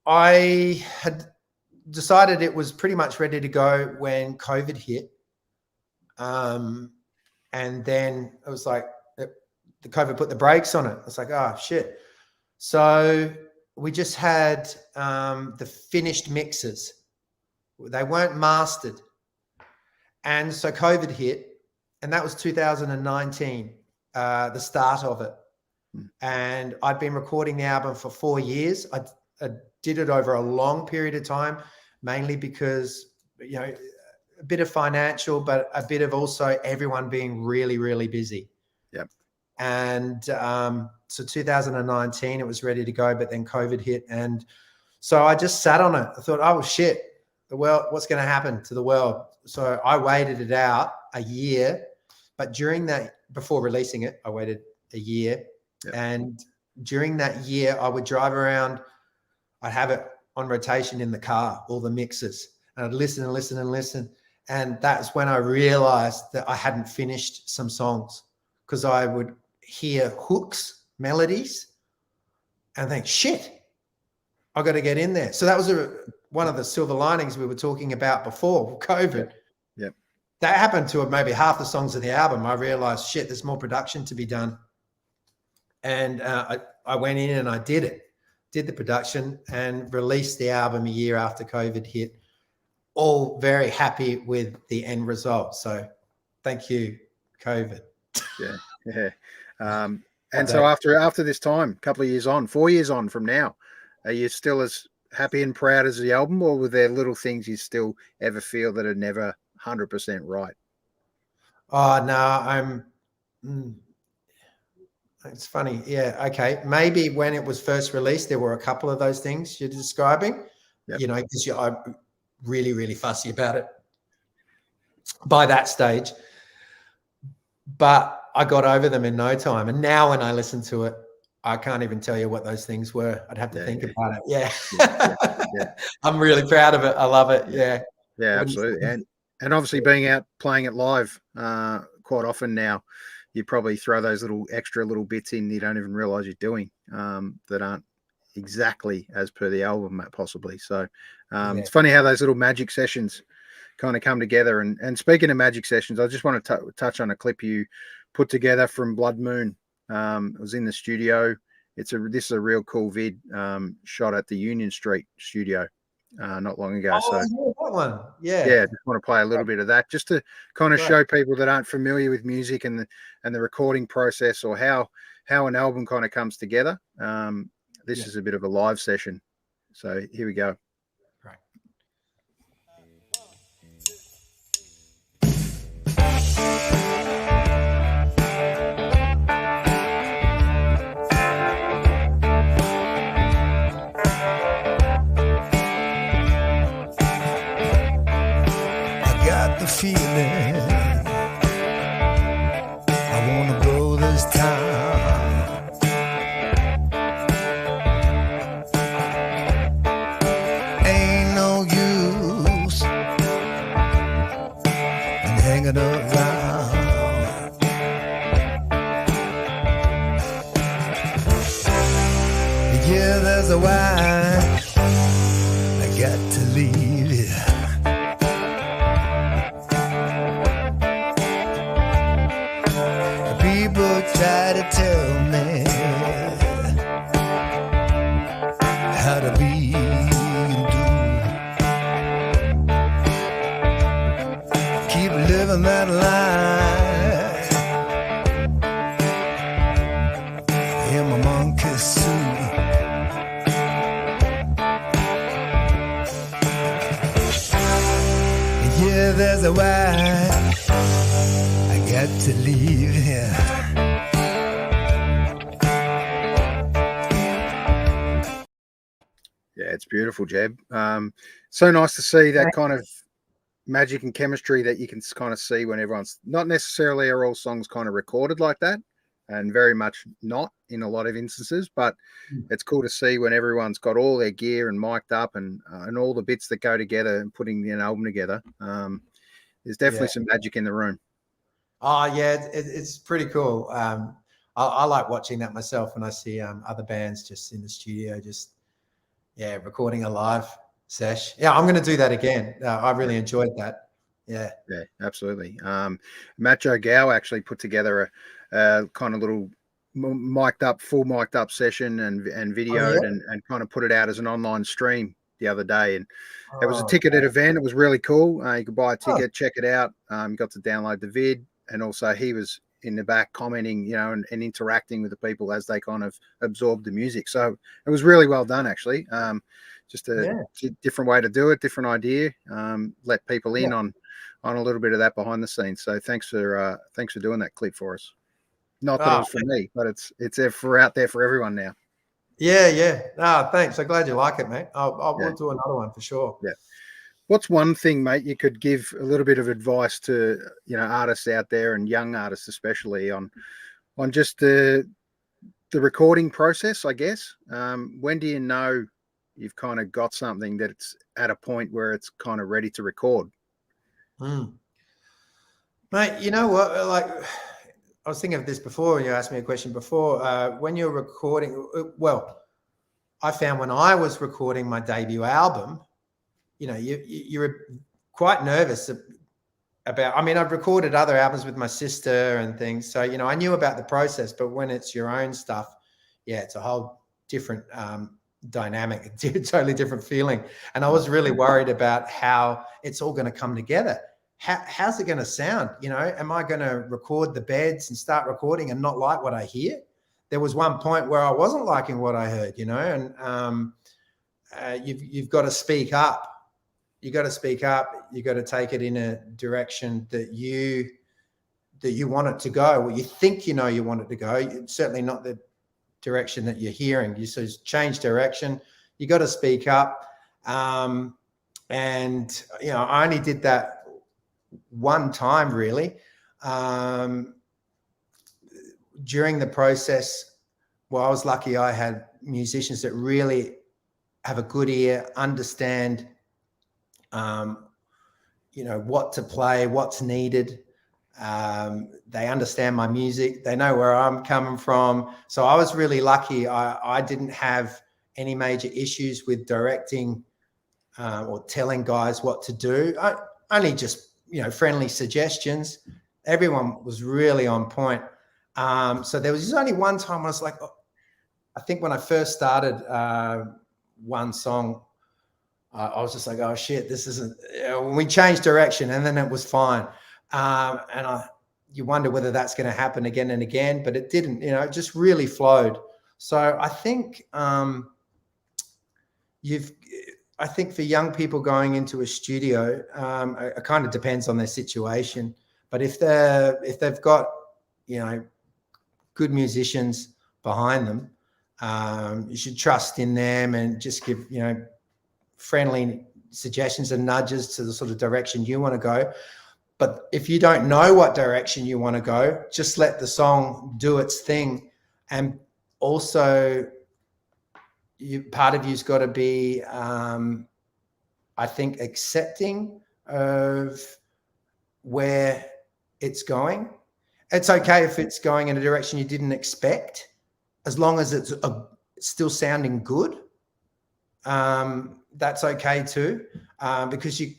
B: I had decided it was pretty much ready to go when COVID hit. And then it was like the COVID put the brakes on it. It's like, oh, shit. So we just had the finished mixes. They weren't mastered. And so COVID hit, and that was 2019, the start of it. And I'd been recording the album for 4 years. I did it over a long period of time, mainly because, you know, a bit of financial, but a bit of also everyone being really, really busy.
A: Yep.
B: And so 2019, it was ready to go, but then COVID hit. And so I just sat on it. I thought, oh, shit, the world, what's going to happen to the world? So I waited it out a year. But during that, before releasing it, I waited a year. Yep. And during that year, I would drive around. I'd have it on rotation in the car, all the mixes. And I'd listen and listen and listen. And that's when I realized that I hadn't finished some songs, because I would hear hooks, melodies, and think, shit, I got to get in there. So that was one of the silver linings we were talking about before COVID.
A: Yep.
B: That happened to maybe half the songs of the album. I realized, shit, there's more production to be done. And I went in and I did the production and released the album a year after COVID hit. All very happy with the end result. So thank you, COVID.
A: Yeah. And so after this time, a couple of years on, 4 years on from now, are you still as happy and proud as the album, or were there little things you still ever feel that are never 100% right?
B: Oh no, it's funny. Yeah, okay. Maybe when it was first released, there were a couple of those things you're describing.
A: Yep.
B: You know, because I'm really, really fussy about it by that stage. But I got over them in no time. And now when I listen to it, I can't even tell you what those things were. I'd have to think about it. Yeah. I'm really proud of it. I love it. Yeah.
A: Yeah, absolutely. And obviously being out playing it live quite often now, you probably throw those little extra little bits in you don't even realize you're doing that aren't exactly as per the album possibly. So it's funny how those little magic sessions kind of come together. And speaking of magic sessions, I just want to touch on a clip you put together from Blood Moon. It was in the studio. This is a real cool vid shot at the Union Street studio not long ago.
B: Oh,
A: so
B: that one. Yeah.
A: Just want to play a little bit of that just to kind of show people that aren't familiar with music and the recording process, or how an album kind of comes together. This is a bit of a live session. So here we go.
B: Right.
C: The feeling I wanna go this time. Ain't no use in hanging around. Yeah, there's a why I got to leave it. Try to tell me how to be and do. Keep living that life in my monkey suit. Yeah, there's a why I got to leave here.
A: Yeah, it's beautiful, Jeb. So nice to see that kind of magic and chemistry that you can kind of see when everyone's not necessarily are all songs kind of recorded like that, and very much not in a lot of instances, but it's cool to see when everyone's got all their gear and mic'd up and all the bits that go together and putting an album together. There's definitely some magic in the room.
B: Oh yeah, it's pretty cool. I like watching that myself when I see other bands just in the studio, just recording a live sesh. Yeah, I'm going to do that again. I really enjoyed that. Yeah,
A: absolutely. Macho Gow actually put together a kind of little full mic'd up session and videoed and kind of put it out as an online stream the other day. And it was a ticketed event. It was really cool. You could buy a ticket, check it out. You got to download the vid, and also he was in the back commenting, and interacting with the people as they kind of absorbed the music. So it was really well done, actually. Just a different way to do it, different idea. Let people in on a little bit of that behind the scenes. So thanks for doing that clip for us. Not that it was for me, but it's out there for everyone now.
B: Yeah. Thanks. I'm glad you like it, mate. I'll do another one for sure.
A: Yeah. What's one thing, mate, you could give a little bit of advice to, artists out there, and young artists especially, on just the recording process, I guess? When do you know you've kind of got something that it's at a point where it's kind of ready to record?
B: Mate, you know what? Like, I was thinking of this before. You asked me a question before. When you're recording, I found when I was recording my debut album, you're quite nervous about. I mean, I've recorded other albums with my sister and things, so I knew about the process. But when it's your own stuff, it's a whole different dynamic, totally different feeling. And I was really worried about how it's all going to come together. How's it going to sound? Am I going to record the beds and start recording and not like what I hear? There was one point where I wasn't liking what I heard, and you've got to speak up. You got to speak up. You got to take it in a direction that you want it to go. Well, you think you want it to go. It's certainly not the direction that you're hearing. You so change direction. You got to speak up. And I only did that one time really. During the process, well, I was lucky. I had musicians that really have a good ear, understand, what to play, what's needed. They understand my music. They know where I'm coming from. So I was really lucky. I didn't have any major issues with directing or telling guys what to do. Only just, friendly suggestions. Everyone was really on point. So there was just only one time I was like, I think when I first started one song, I was just like, oh shit, this isn't, when we changed direction, and then it was fine. You wonder whether that's going to happen again and again, but it didn't, it just really flowed. So I think, I think for young people going into a studio, it kind of depends on their situation, but if they've got, good musicians behind them, you should trust in them and just give, friendly suggestions and nudges to the sort of direction you want to go. But if you don't know what direction you want to go, just let the song do its thing. And also, part of you's got to be, I think, accepting of where it's going. It's okay if it's going in a direction you didn't expect, as long as it's still sounding good. That's okay too, because you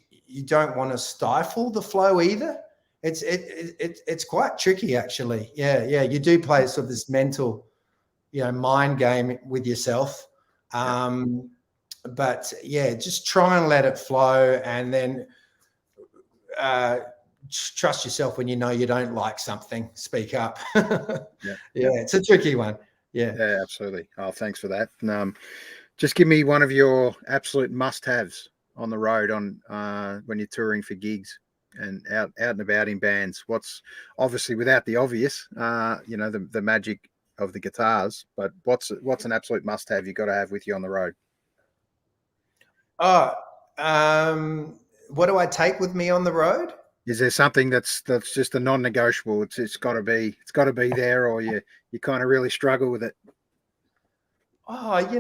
B: don't want to stifle the flow either. It's quite tricky actually. Yeah. You do play sort of this mental, mind game with yourself. But yeah, just try and let it flow, and then trust yourself when you don't like something. Speak up. Yeah, it's a tricky one. Yeah,
A: absolutely. Oh, thanks for that. Just give me one of your absolute must-haves on the road when you're touring for gigs and out and about in bands. What's obviously, without the obvious, the magic of the guitars, but what's an absolute must-have you got to have with you on the road?
B: What do I take with me on the road?
A: Is there something that's just a non-negotiable? It's got to be there, or you kind of really struggle with it?
B: I've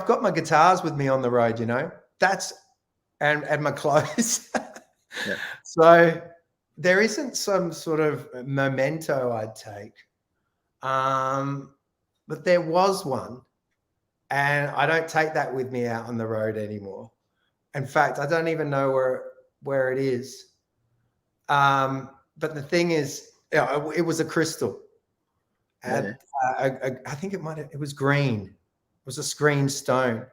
B: got my guitars with me on the road, that's, and my clothes.
A: Yeah.
B: So there isn't some sort of memento I'd take. But there was one, and I don't take that with me out on the road anymore. In fact, I don't even know where it is. But the thing is, it was a crystal. And I think it was green. It was a screen stone,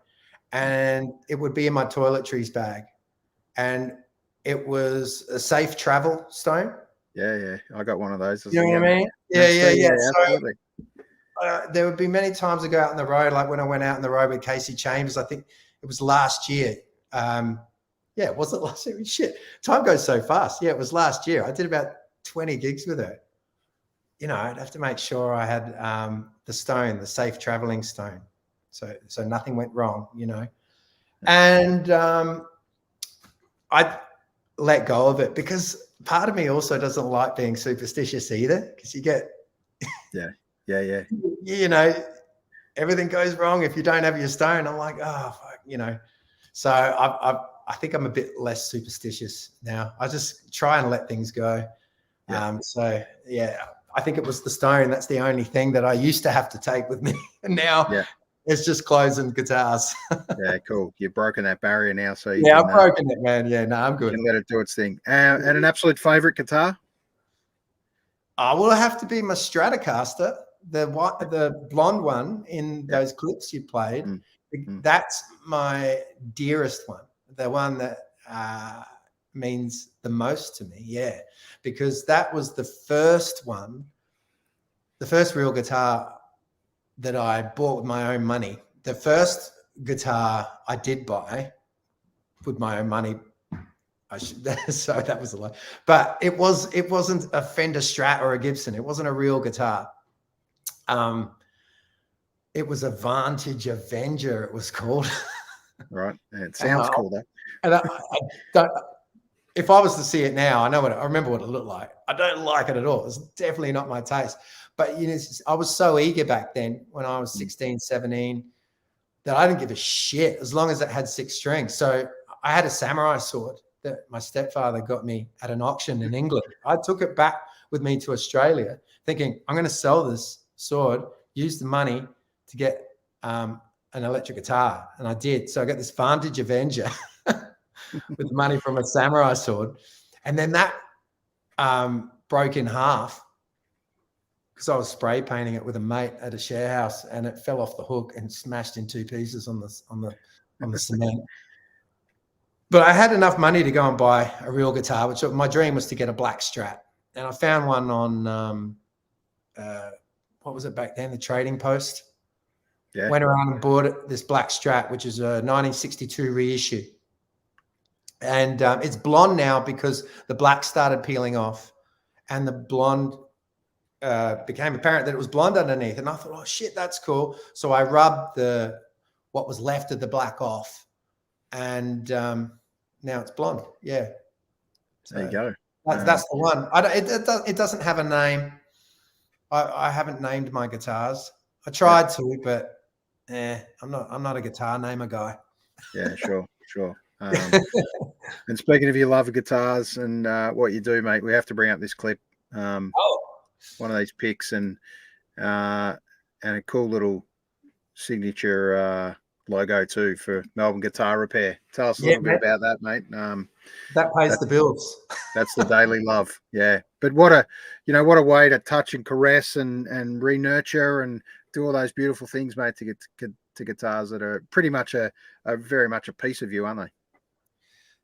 B: and it would be in my toiletries bag, and it was a safe travel stone.
A: Yeah. I got one of those.
B: You know what I mean? Yeah.
A: Absolutely.
B: So, there would be many times I go out on the road, like when I went out on the road with Kasey Chambers. I think it was last year. Was it last year? Shit, time goes so fast. Yeah, it was last year. I did about 20 gigs with her. I'd have to make sure I had the stone, the safe traveling stone, so nothing went wrong. And I let go of it, because part of me also doesn't like being superstitious either, because you get everything goes wrong if you don't have your stone. I'm like, oh fuck, so I think I'm a bit less superstitious now. I just try and let things go. I think it was the stone. That's the only thing that I used to have to take with me. And now it's just clothes and guitars.
A: Yeah, cool. You've broken that barrier now. So
B: I've broken it, man. Yeah, no, I'm good.
A: You can let it do its thing. And an absolute favorite guitar?
B: Will it have to be my Stratocaster, the blonde one in those clips you played? That's my dearest one, the one that means the most to me, because that was the first real guitar that I bought with my own money. The first guitar I did buy with my own money, so that was a lot, but it wasn't a Fender Strat or a Gibson. It wasn't a real guitar. It was a Vantage Avenger, it was called.
A: Right. Yeah, it sounds cool though.
B: And I don't, if I was to see it now, I remember what it looked like. I don't like it at all. It's definitely not my taste. But you know, I was so eager back then when I was 16, 17, that I didn't give a shit as long as it had 6 strings. So I had a samurai sword that my stepfather got me at an auction in England. I took it back with me to Australia thinking, I'm going to sell this sword, use the money to get an electric guitar. And I did. So I got this Vantage Avenger with money from a samurai sword. And then that broke in half because I was spray painting it with a mate at a share house, and it fell off the hook and smashed in 2 pieces on the cement. But I had enough money to go and buy a real guitar, which my dream was to get a black Strat. And I found one on, what was it back then? The Trading Post.
A: Yeah. Went
B: around and bought this black Strat, which is a 1962 reissue. And it's blonde now because the black started peeling off and the blonde became apparent that it was blonde underneath. And I thought, oh shit, that's cool. So I rubbed what was left of the black off, and now it's blonde. Yeah. So
A: there you go.
B: That's the one. It doesn't have a name. I haven't named my guitars. I tried to, but I'm not a guitar namer guy.
A: Yeah, sure. And speaking of your love of guitars and what you do, mate, we have to bring up this clip. One of these picks and a cool little signature logo too for Melbourne Guitar Repair. Tell us a little bit about that, mate.
B: That pays the bills. That's
A: the daily love. Yeah. But what a way to touch and caress and re-nurture and do all those beautiful things, mate, to get to guitars that are pretty much very much a piece of you, aren't they?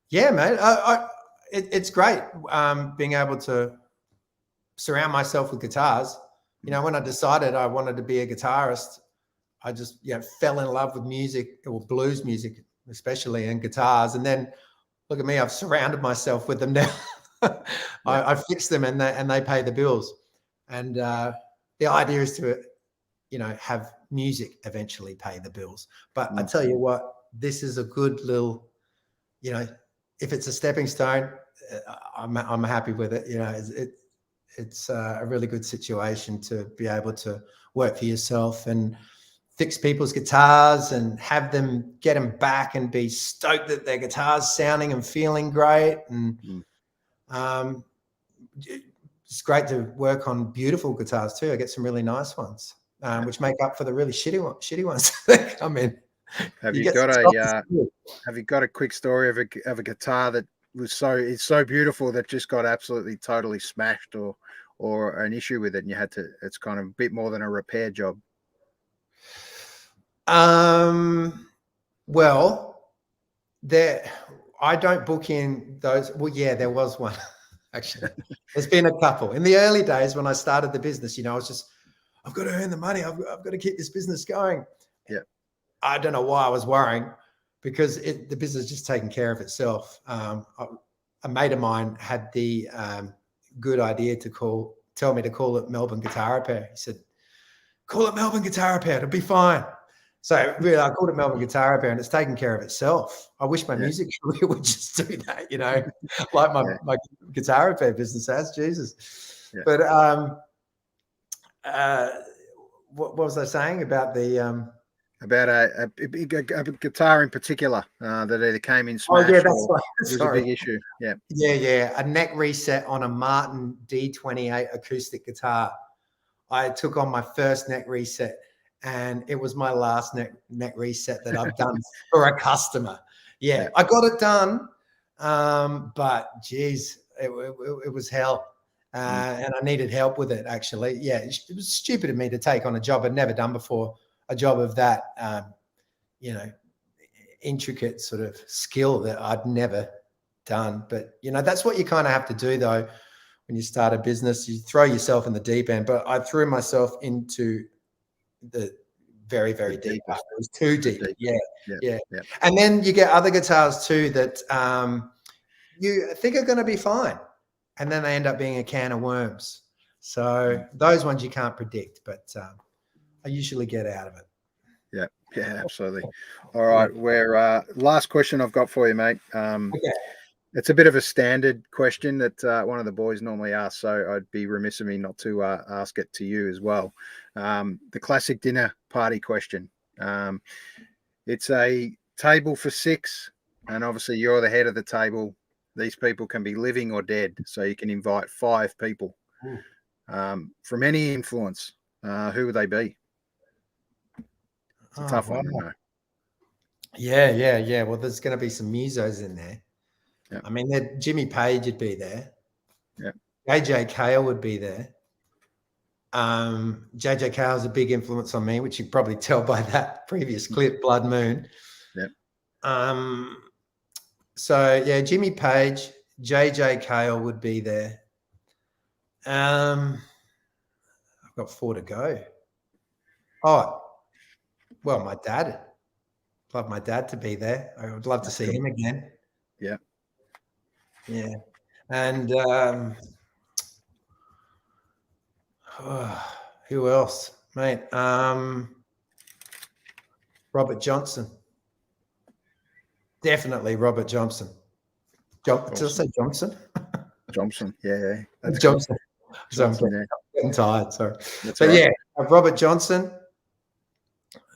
B: Yeah, mate. It's great being able to surround myself with guitars. You know, when I decided I wanted to be a guitarist, I just fell in love with music, or blues music especially, and guitars. And then look at me, I've surrounded myself with them now. I fix them and they pay the bills. And the idea is to have music eventually pay the bills. But I tell you what, this is a good little, if it's a stepping stone, I'm happy with it. It's a really good situation to be able to work for yourself and fix people's guitars and have them get them back and be stoked that their guitar's sounding and feeling great. And it's great to work on beautiful guitars too. I get some really nice ones, which make up for the really shitty ones that come in.
A: Have you got a quick story of a guitar that is so beautiful that just got absolutely totally smashed, or an issue with it, and it's kind of a bit more than a repair job?
B: Well, I don't book in those. Well, yeah, there was one actually. There's been a couple in the early days when I started the business. I was just, I've got to earn the money. I've got to keep this business going.
A: Yeah.
B: I don't know why I was worrying, because the business just taking care of itself. A mate of mine had the good idea to tell me to call it Melbourne Guitar Repair. He said, call it Melbourne Guitar Repair, it'll be fine. So really, I called it Melbourne Guitar Repair, and it's taken care of itself. I wish my music career would just do that, like my guitar repair business has. Jesus. Yeah. But what was I saying about the
A: about a guitar in particular that either came in smashed was a big issue.
B: Yeah. A neck reset on a Martin D28 acoustic guitar. I took on my first neck reset, and it was my last neck reset that I've done for a customer. Yeah, I got it done, but geez, it was hell. And I needed help with it, actually. Yeah, it was stupid of me to take on a job I'd never done before, a job of that, intricate sort of skill that I'd never done. But, that's what you kind of have to do, though, when you start a business. You throw yourself in the deep end. But I threw myself into the very, very
A: The
B: deep part.
A: deepest.
B: It was too deep.
A: deep.
B: Yeah,
A: Yeah,
B: yeah.
A: yeah.
B: And then you get other guitars too that you think are going to be fine, and then they end up being a can of worms. So those ones you can't predict, but I usually get out of it.
A: Yeah, yeah, absolutely. All right, where last question I've got for you, mate.
B: Okay.
A: It's a bit of a standard question that one of the boys normally asks, so I'd be remiss of me not to ask it to you as well. The classic dinner party question. It's a table for 6, and obviously you're the head of the table. These people can be living or dead, so you can invite 5 people from any influence. Who would they be? It's a tough one, I know.
B: Yeah. Well, there's going to be some musos in there.
A: Yep.
B: I mean, Jimmy Page would be there.
A: Yeah.
B: JJ Cale would be there. JJ Cale is a big influence on me, which you probably tell by that previous clip, Blood Moon.
A: Yeah.
B: So yeah, Jimmy Page, JJ Cale would be there. I've got 4 to go. Oh, well, my dad. Love my dad to be there. I would love to see him again.
A: Yeah.
B: Yeah. And who else, mate? Robert Johnson. Definitely Robert Johnson. Did I say Johnson?
A: Johnson. Yeah. That's
B: Johnson. So
A: Johnson,
B: I'm getting tired. Sorry.
A: That's
B: But
A: right.
B: yeah, Robert Johnson.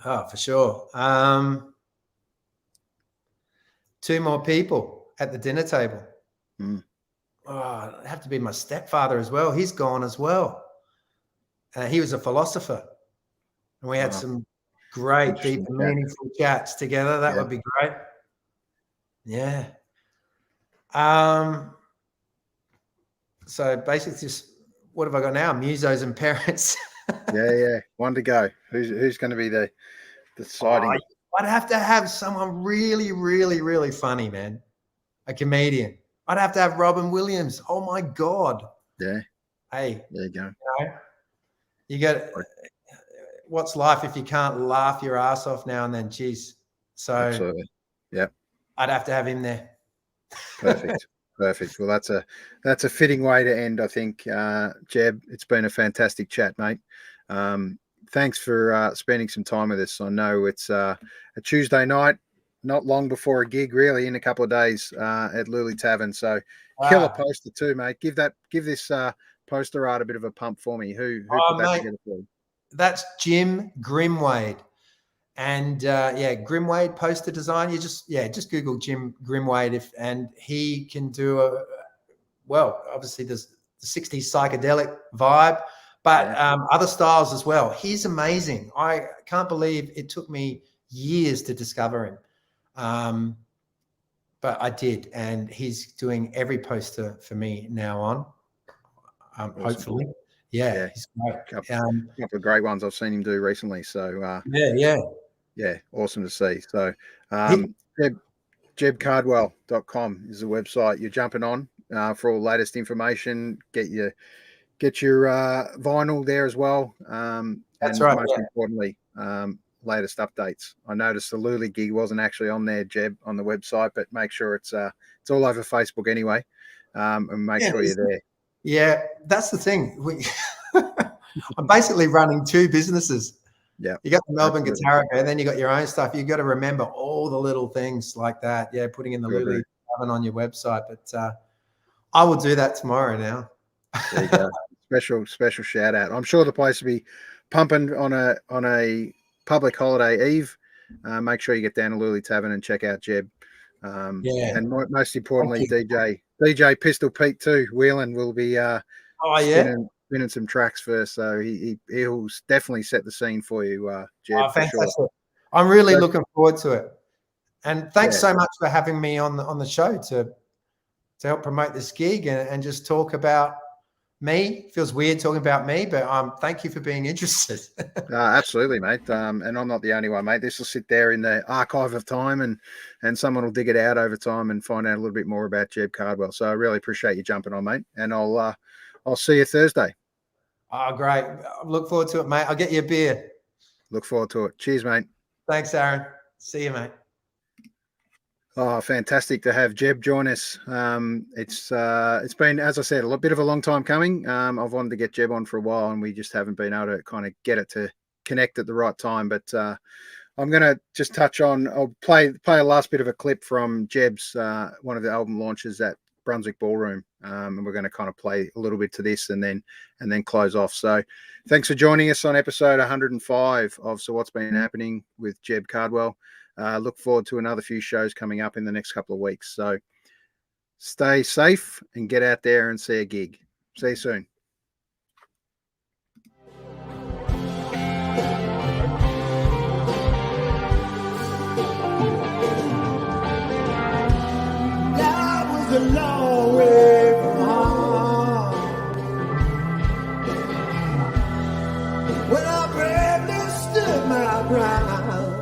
B: Oh, for sure. 2 more people at the dinner table. Oh, it'd have to be my stepfather as well. He's gone as well. He was a philosopher, and we had some great, deep, and meaningful chats together. That would be great. Yeah. So basically, just what have I got now? Musos and parents.
A: Yeah. One to go. Who's going to be the deciding?
B: I'd have to have someone really, really, really funny, man. A comedian. I'd have to have Robin Williams. Oh my God.
A: Yeah.
B: Hey.
A: There you go.
B: You got what's life if you can't laugh your ass off now and then? Jeez. So
A: absolutely. Yeah.
B: I'd have to have him there.
A: Perfect. Well, that's a fitting way to end, I think. Jeb, it's been a fantastic chat, mate. Thanks for spending some time with us. I know it's a Tuesday night, not long before a gig, really, in a couple of days at Lully Tavern. So killer poster too, mate. Give this poster art a bit of a pump for me. Who put that together for you?
B: That's Jim Grimwade. And Grimwade poster design. You just Google Jim Grimwade and he can do obviously there's the 60s psychedelic vibe, but other styles as well. He's amazing. I can't believe it took me years to discover him. But I did, and he's doing every poster for me now on.
A: Awesome.
B: Hopefully. Yeah, he's great.
A: Couple of great ones I've seen him do recently. So yeah, awesome to see. So jebcardwell.com is the website you're jumping on for all the latest information. Get your vinyl there as well.
B: That's right.
A: Most importantly, latest updates. I noticed the Lully gig wasn't actually on there, Jeb, on the website, but make sure it's all over Facebook anyway, and make sure you're there.
B: Yeah, that's the thing. I'm basically running 2 businesses.
A: Yeah,
B: you got the Melbourne Guitar Affair, and then you got your own stuff. You got to remember all the little things like that. Yeah, putting in the Lully on your website. But I will do that tomorrow now.
A: There you go. Special shout out. I'm sure the place will be pumping on a public holiday eve. Make sure you get down to Lully Tavern and check out Jeb. And most importantly, DJ Pistol Pete too. Whelan will be spinning some tracks first, so he'll definitely set the scene for you, Jeb. For sure.
B: I'm really looking forward to it. And thanks so much for having me on the show to help promote this gig and just talk about me. Feels weird talking about me, but thank you for being interested.
A: Absolutely, mate. And I'm not the only one, mate. This will sit there in the archive of time, and someone will dig it out over time and find out a little bit more about Jeb Cardwell. So I really appreciate you jumping on, mate. And I'll see you Thursday.
B: Oh, great. I look forward to it, mate. I'll get you a beer.
A: Look forward to it. Cheers, mate.
B: Thanks, Aaron. See you, mate.
A: Oh, fantastic to have Jeb join us. It's been, as I said, a bit of a long time coming. I've wanted to get Jeb on for a while, and we just haven't been able to kind of get it to connect at the right time. But I'm going to just touch on. I'll play a last bit of a clip from Jeb's one of the album launches at Brunswick Ballroom, and we're going to kind of play a little bit to this and then close off. So, thanks for joining us on episode 105 of So What's Been Happening with Jeb Cardwell. Look forward to another few shows coming up in the next couple of weeks. So stay safe and get out there and see a gig. See you soon.
C: That was a long way from home. When I bravely stood my ground.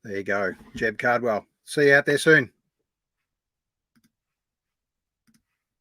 A: There you go. Jeb Cardwell. See you out there soon.